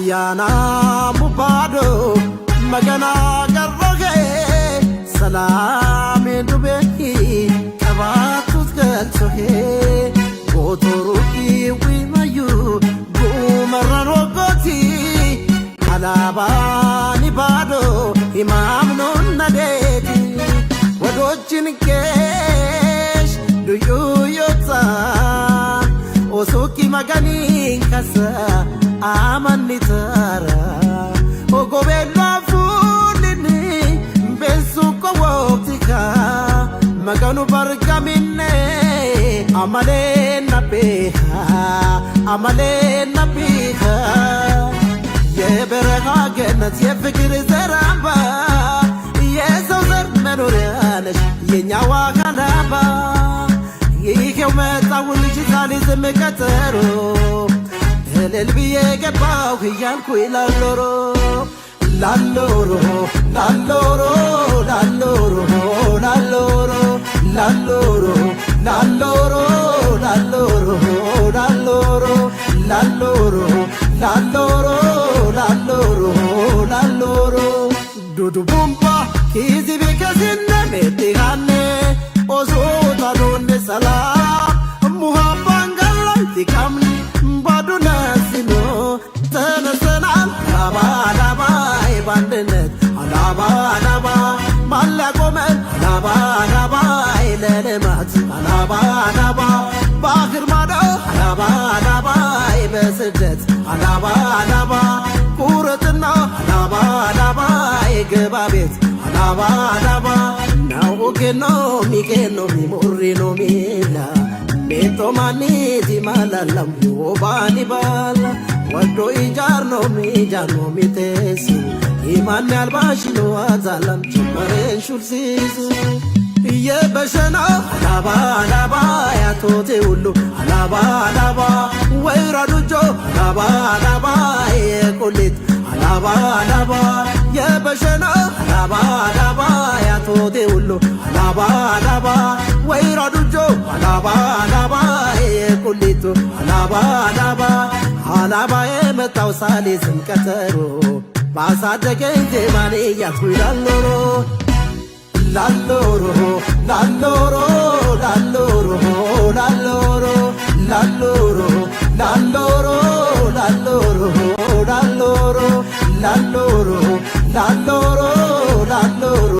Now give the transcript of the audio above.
ayana mubado magana garroge salam dubehi kabatut galsohe botoruki wimayu gumarrogoti alabani bado imam non nadeti wadochin kesh duyu yotsa osuki magani kasa amani tara ogobelo fulini bensu ko wotika maganu barkamine amale nabiha የበረሃ ገነት የፍቅር ዘራባ የሰው ዘር መኖሪያ ነሽ የኛዋ ካናባ ይሄው መጣሁልሽ ሳልይዝም ቀጠሮ እልል ብዬ ገባሁ እያልኩ ላሎሮ ላሎሮ ላሎሮ ላሎሮ ላሎሮ ላሎሮ ላሎሮ ላሎሮ ላሎሮ ላሎሮ ላሎሮ ላሎሮ ላሎሮ ዱዱ ቡምባ ኪዚ ቢከዝነ ሜቲሃኔ ኦሶታ ዶነ ሰላም ሙሃባን ገላይ ቲካምኒ ባዱነ ሲኖ ተነሰናል አላባ አላባ ባንድነት አላባ አላባ ማላቆመን አላባ አላባ ለልማት አላባ አላባ በአገር ማዶ አላባ አላባ በስደት አላባ አላባ ኩረትና አላባ አላባ የገባ ቤት አላባ አላባ ናውኬኖ ሚኬኖ ሚሞሪኖ ሚላ ሜቶ ማኒቲ ማላላም ዮባኒ ባላ ወዶ ኢጃርኖ ሚጃርኖ ሚቴስ ኢማን ያልባሽኖ አዛላም ጭመሬን ሹልሲስ የበሸና አላባ አላባ ያቶቴ ሁሉ አላባ አላባ ወይራ ዱጆ አላባ አላባ የቁሊት አላባ አላባ የበሸና አላባ አላባ ያቶቴ ሁሉ አላባ አላባ ወይራ ዱጆ አላባ አላባ የቁሊቱ አላባ አላባ አላባ የመጣው ሳሊዝም ቀጠሮ ባሳደገኝ ዜማኔ እያልኩ ላሎሮ ላሎሮ ላሎሮ ላሎሮ ላሎሮ ላሎሮ ላሎሮ ላሎሮ ላሎሮ ላሎሮ ላሎሮ